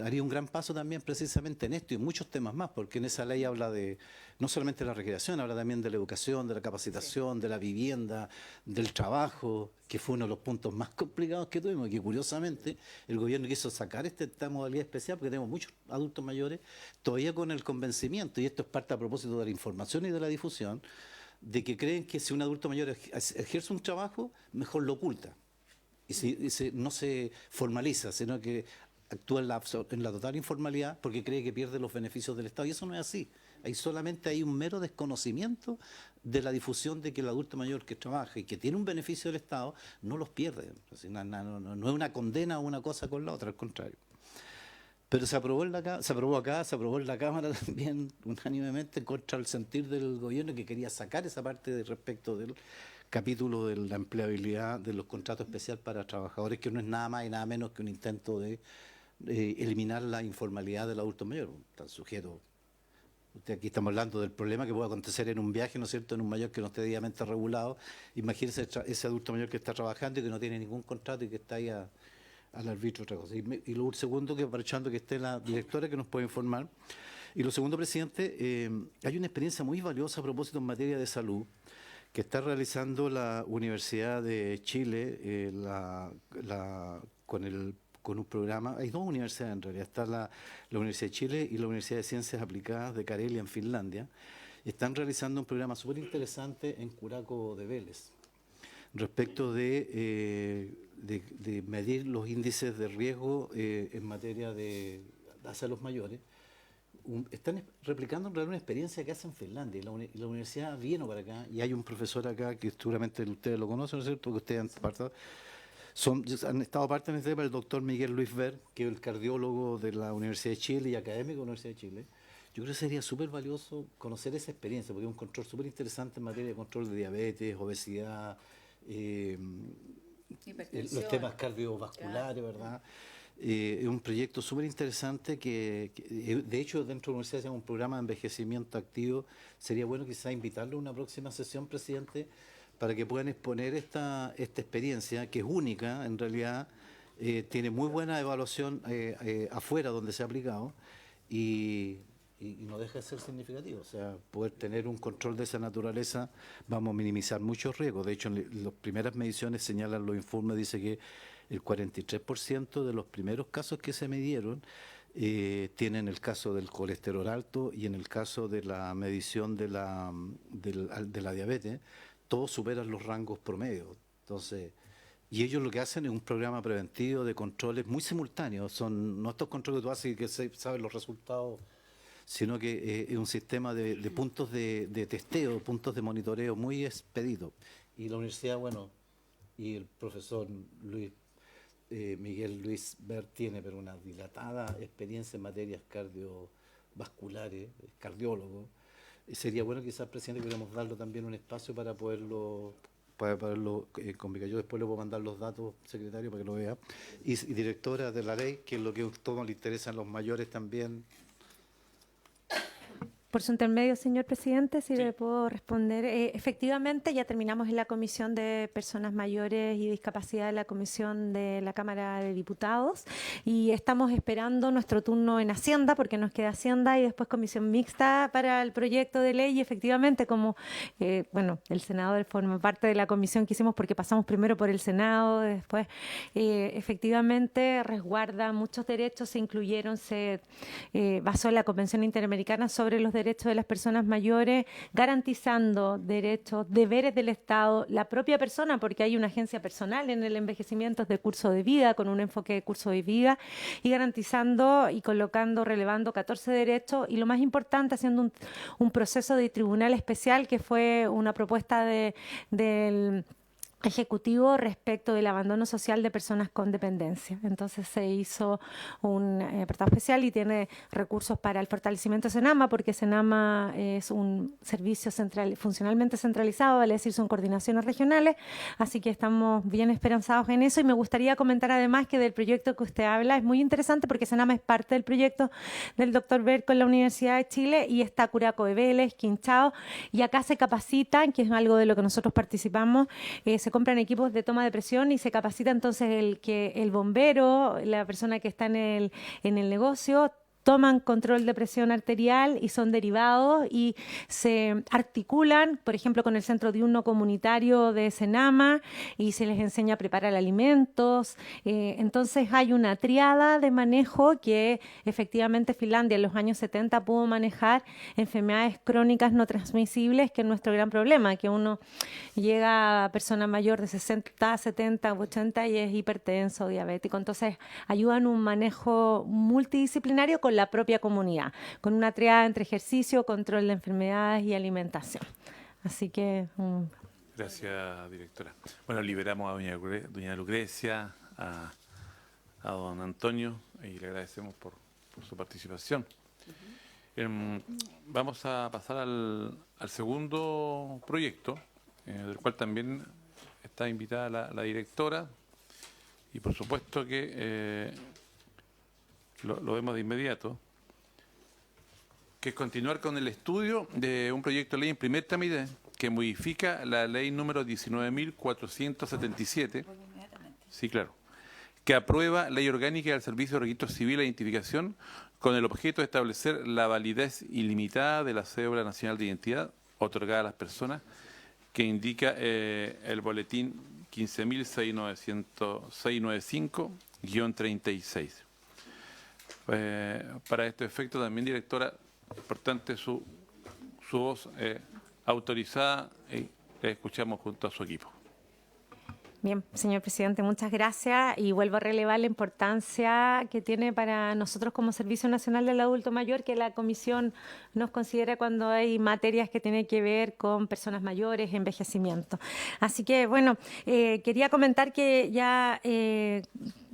haría un gran paso también precisamente en esto y en muchos temas más, porque en esa ley habla de no solamente de la recreación, habla también de la educación, de la capacitación, de la vivienda, del trabajo, que fue uno de los puntos más complicados que tuvimos, y que curiosamente el gobierno quiso sacar esta modalidad especial, porque tenemos muchos adultos mayores todavía con el convencimiento, y esto es parte a propósito de la información y de la difusión, de que creen que si un adulto mayor ejerce un trabajo, mejor lo oculta. no se formaliza, sino que actúa en la total informalidad porque cree que pierde los beneficios del Estado. Y eso no es así. Solamente hay un mero desconocimiento de la difusión de que el adulto mayor que trabaja y que tiene un beneficio del Estado no los pierde. No es una condena o una cosa con la otra, al contrario. Pero se aprobó en la Cámara también unánimemente contra el sentir del gobierno, que quería sacar esa parte respecto del capítulo de la empleabilidad de los contratos especiales para trabajadores, que no es nada más y nada menos que un intento de eliminar la informalidad del adulto mayor. Tan sujeto. Aquí estamos hablando del problema que puede acontecer en un viaje, ¿no es cierto?, en un mayor que no esté debidamente regulado. Imagínese ese adulto mayor que está trabajando y que no tiene ningún contrato y que está ahí al arbitrio otra cosa. Y lo segundo, que aprovechando que esté la directora que nos puede informar. Y lo segundo, presidente, hay una experiencia muy valiosa a propósito en materia de salud que está realizando la Universidad de Chile con un programa. Hay dos universidades en realidad, está la Universidad de Chile y la Universidad de Ciencias Aplicadas de Karelia en Finlandia. Están realizando un programa súper interesante en Curaco de Vélez respecto de medir los índices de riesgo en materia hacia los mayores. Están replicando en realidad una experiencia que hacen en Finlandia y la universidad vino para acá y hay un profesor acá que seguramente ustedes lo conocen, ¿no es cierto?, que ustedes han estado parte en este tema, el doctor Miguel Luis Ver, que es el cardiólogo de la Universidad de Chile y académico de la Universidad de Chile. Yo creo que sería súper valioso conocer esa experiencia, porque es un control súper interesante en materia de control de diabetes, obesidad, los temas cardiovasculares, ¿verdad? Es un proyecto súper interesante que, de hecho, dentro de la universidad se llama un programa de envejecimiento activo. Sería bueno quizás invitarlo a una próxima sesión, presidente, para que puedan exponer esta experiencia, que es única, en realidad, tiene muy buena evaluación afuera donde se ha aplicado y no deja de ser significativo. O sea, poder tener un control de esa naturaleza, vamos a minimizar muchos riesgos. De hecho, en las primeras mediciones señalan los informes, dice que el 43% de los primeros casos que se midieron tienen el caso del colesterol alto y en el caso de la medición de la diabetes, todos superan los rangos promedios. Entonces, y ellos lo que hacen es un programa preventivo de controles muy simultáneos. Son no estos controles que tú haces y que sabes los resultados, sino que es un sistema de puntos de testeo, puntos de monitoreo muy expedito. Y la universidad, bueno, y el profesor Miguel Luis Ver tiene pero una dilatada experiencia en materias cardiovasculares, es cardiólogo. Sería bueno quizás, presidente, pudiéramos darle también un espacio para poderlo convocar. Yo después le puedo mandar los datos, secretario, para que lo vea. Y directora de la ley, que es lo que a todos le interesa a los mayores también. Por su intermedio, señor presidente, si Sí. le puedo responder. Efectivamente, ya terminamos en la Comisión de Personas Mayores y Discapacidad de la Comisión de la Cámara de Diputados y estamos esperando nuestro turno en Hacienda, porque nos queda Hacienda y después Comisión Mixta para el proyecto de ley. Y efectivamente, como el senador forma parte de la comisión que hicimos porque pasamos primero por el Senado, después efectivamente resguarda muchos derechos, se incluyeron, se basó en la Convención Interamericana sobre los derechos de las personas mayores, garantizando derechos, deberes del Estado, la propia persona, porque hay una agencia personal en el envejecimiento de curso de vida, con un enfoque de curso de vida, y garantizando y colocando, relevando 14 derechos, y lo más importante, haciendo un proceso de tribunal especial, que fue una propuesta del Ejecutivo respecto del abandono social de personas con dependencia. Entonces se hizo un apartado especial y tiene recursos para el fortalecimiento de Senama, porque Senama es un servicio funcionalmente centralizado, vale decir, son coordinaciones regionales, así que estamos bien esperanzados en eso. Y me gustaría comentar además que del proyecto que usted habla es muy interesante, porque Senama es parte del proyecto del doctor Ver con la Universidad de Chile, y está Curaco de Vélez, Quinchao, y acá se capacitan, que es algo de lo que nosotros participamos, se compran equipos de toma de presión y se capacita entonces el bombero, la persona que está en el negocio, toman control de presión arterial y son derivados y se articulan, por ejemplo, con el Centro Diurno Comunitario de Senama y se les enseña a preparar alimentos. Entonces hay una triada de manejo que efectivamente Finlandia en los años 70 pudo manejar enfermedades crónicas no transmisibles, que es nuestro gran problema, que uno llega a persona mayor de 60, 70, 80 y es hipertenso, diabético. Entonces ayudan un manejo multidisciplinario con la propia comunidad, con una triada entre ejercicio, control de enfermedades y alimentación. Así que... Gracias, directora. Bueno, liberamos a doña Lucrecia, a don Antonio, y le agradecemos por su participación. Vamos a pasar al segundo proyecto, del cual también está invitada la directora, y por supuesto que lo vemos de inmediato, que es continuar con el estudio de un proyecto de ley en primer trámite que modifica la ley número 19.477, sí, claro, que aprueba ley orgánica del Servicio de Registro Civil e Identificación con el objeto de establecer la validez ilimitada de la cédula nacional de identidad otorgada a las personas, que indica el boletín 15.695-36. Para este efecto también, directora, importante su voz autorizada, y la escuchamos junto a su equipo. Bien, señor presidente, muchas gracias, y vuelvo a relevar la importancia que tiene para nosotros como Servicio Nacional del Adulto Mayor, que la Comisión nos considera cuando hay materias que tienen que ver con personas mayores, envejecimiento. Así que, bueno, quería comentar que ya...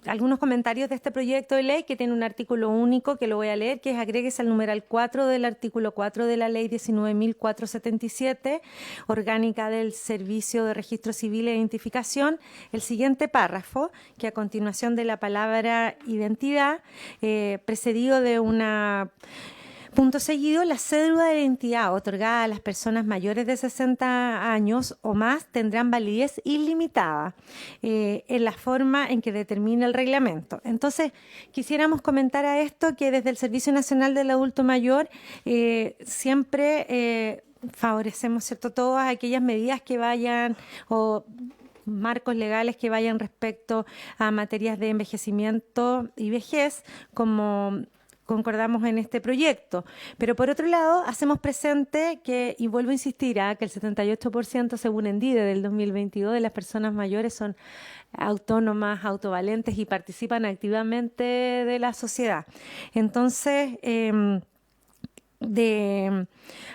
algunos comentarios de este proyecto de ley, que tiene un artículo único que lo voy a leer, que es agréguese al numeral 4 del artículo 4 de la ley 19.477, orgánica del Servicio de Registro Civil e Identificación, el siguiente párrafo, que a continuación de la palabra identidad, precedido de una... punto seguido, la cédula de identidad otorgada a las personas mayores de 60 años o más tendrán validez ilimitada en la forma en que determina el reglamento. Entonces, quisiéramos comentar a esto que desde el Servicio Nacional del Adulto Mayor siempre favorecemos, ¿cierto?, todas aquellas medidas que vayan o marcos legales que vayan respecto a materias de envejecimiento y vejez, como concordamos en este proyecto. Pero por otro lado, hacemos presente que, y vuelvo a insistir, que el 78% según ENDIDE del 2022 de las personas mayores son autónomas, autovalentes y participan activamente de la sociedad. Entonces,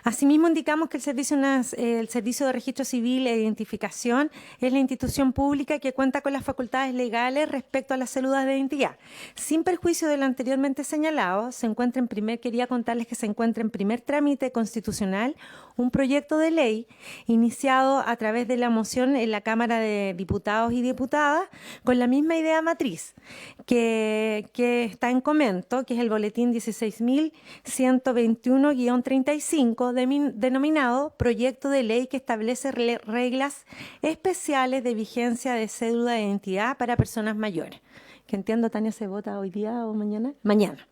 asimismo, indicamos que el Servicio de Registro Civil e Identificación es la institución pública que cuenta con las facultades legales respecto a las células de identidad. Sin perjuicio de lo anteriormente señalado, quería contarles que se encuentra en primer trámite constitucional un proyecto de ley iniciado a través de la moción en la Cámara de Diputados y Diputadas con la misma idea matriz que está en comento, que es el boletín 16.121-35, denominado Proyecto de Ley que establece reglas especiales de vigencia de cédula de identidad para personas mayores. Que entiendo, Tania, ¿se vota hoy día o mañana? Mañana.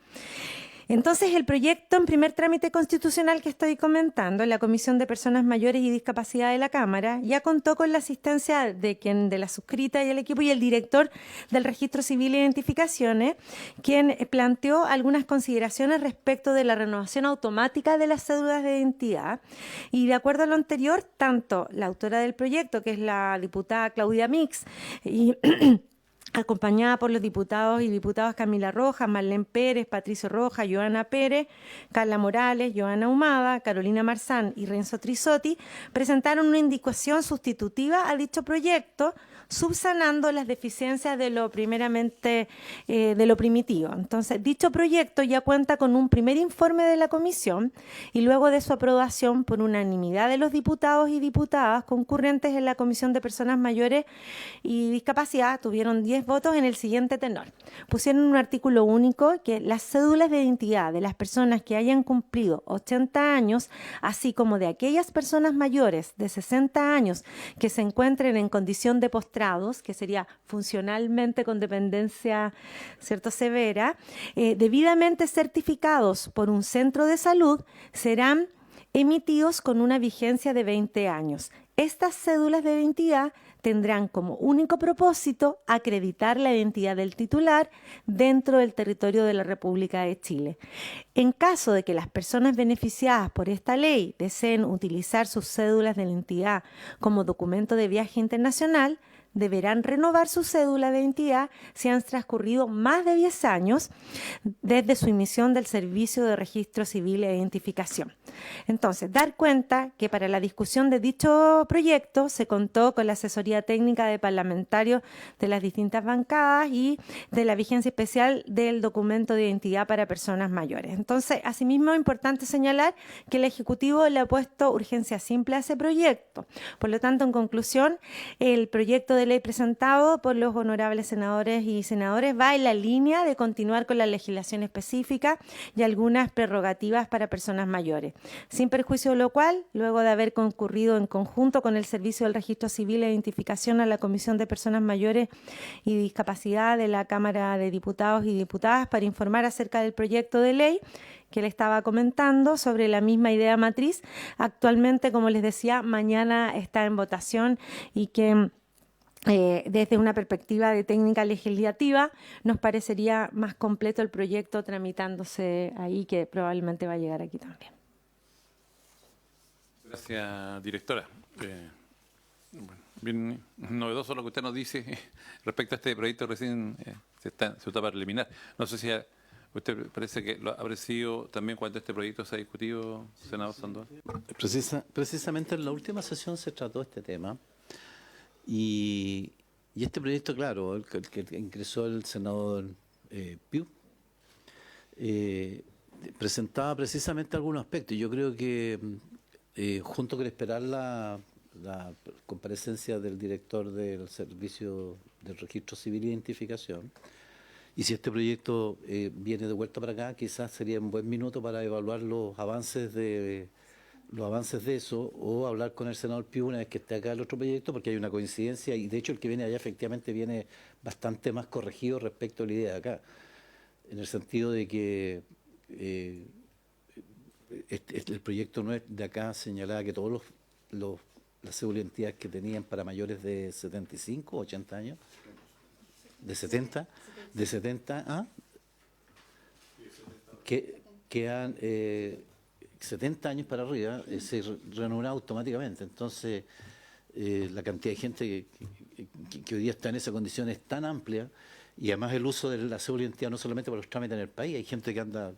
Entonces, el proyecto en primer trámite constitucional que estoy comentando, la Comisión de Personas Mayores y Discapacidad de la Cámara, ya contó con la asistencia de la suscrita y el equipo y el director del Registro Civil e Identificaciones, quien planteó algunas consideraciones respecto de la renovación automática de las cédulas de identidad. Y de acuerdo a lo anterior, tanto la autora del proyecto, que es la diputada Claudia Mix, y acompañada por los diputados y diputadas Camila Rojas, Marlene Pérez, Patricio Rojas, Joana Pérez, Carla Morales, Joana Humada, Carolina Marzán y Renzo Trisotti, presentaron una indicación sustitutiva a dicho proyecto, subsanando las deficiencias de lo primitivo. Entonces, dicho proyecto ya cuenta con un primer informe de la comisión y luego de su aprobación por unanimidad de los diputados y diputadas concurrentes en la Comisión de Personas Mayores y Discapacidad, tuvieron 10 10 votos en el siguiente tenor. Pusieron un artículo único que las cédulas de identidad de las personas que hayan cumplido 80 años, así como de aquellas personas mayores de 60 años que se encuentren en condición de postrados, que sería funcionalmente con dependencia, ¿cierto?, severa, debidamente certificados por un centro de salud, serán emitidos con una vigencia de 20 años. Estas cédulas de identidad tendrán como único propósito acreditar la identidad del titular dentro del territorio de la República de Chile. En caso de que las personas beneficiadas por esta ley deseen utilizar sus cédulas de identidad como documento de viaje internacional, deberán renovar su cédula de identidad si han transcurrido más de 10 años desde su emisión del Servicio de Registro Civil e Identificación. Entonces, dar cuenta que para la discusión de dicho proyecto se contó con la asesoría técnica de parlamentarios de las distintas bancadas y de la vigencia especial del documento de identidad para personas mayores. Entonces, asimismo, es importante señalar que el Ejecutivo le ha puesto urgencia simple a ese proyecto. Por lo tanto, en conclusión, el proyecto de ley presentado por los honorables senadores y senadoras va en la línea de continuar con la legislación específica y algunas prerrogativas para personas mayores. Sin perjuicio de lo cual, luego de haber concurrido en conjunto con el Servicio del Registro Civil e Identificación a la Comisión de Personas Mayores y Discapacidad de la Cámara de Diputados y Diputadas para informar acerca del proyecto de ley que le estaba comentando sobre la misma idea matriz, actualmente, como les decía, mañana está en votación y que desde una perspectiva de técnica legislativa nos parecería más completo el proyecto tramitándose ahí, que probablemente va a llegar aquí también. Gracias, directora. Bien novedoso lo que usted nos dice respecto a este proyecto recién se está para eliminar. No sé si usted parece que lo habrá sido también cuando este proyecto se ha discutido, senador Sandoval. Precisamente en la última sesión se trató este tema. Y este proyecto, claro, el que ingresó el senador Piu, presentaba precisamente algunos aspectos. Yo creo que junto con esperar la comparecencia del director del Servicio del Registro Civil e Identificación, y si este proyecto viene de vuelta para acá, quizás sería un buen minuto para evaluar los avances de eso, o hablar con el senador Piu una vez que esté acá el otro proyecto, porque hay una coincidencia, y de hecho el que viene allá efectivamente viene bastante más corregido respecto a la idea de acá, en el sentido de que el proyecto no es de acá, señalaba que todos las cédulas de identidad que tenían para mayores de 75, 80 años, de 70, que han 70 años para arriba, se renueva automáticamente. Entonces, la cantidad de gente que hoy día está en esa condición es tan amplia, y además el uso de la cédula de identidad no solamente para los trámites en el país, hay gente que anda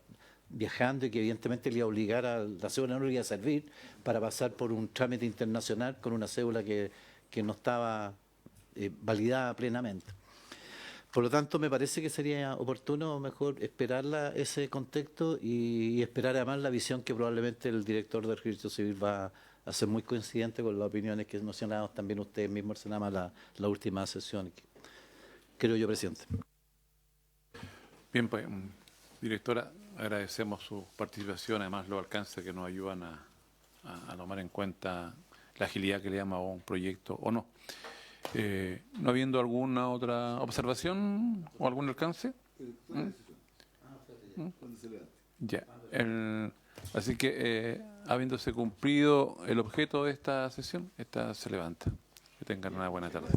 viajando y que evidentemente le iba a obligar a la cédula, no le iba a servir para pasar por un trámite internacional con una cédula que no estaba validada plenamente. Por lo tanto, me parece que sería oportuno mejor esperar ese contexto y esperar además la visión que probablemente el director del Registro Civil va a ser muy coincidente con las opiniones que mencionamos también ustedes mismos, Senama, la última sesión, creo yo, presidente. Bien, pues, directora, agradecemos su participación, además los alcances que nos ayudan a tomar en cuenta la agilidad que le llama a un proyecto o no. ¿No habiendo alguna otra observación o algún alcance? Ya. Así que, habiéndose cumplido el objeto de esta sesión, esta se levanta. Que tengan una buena tarde.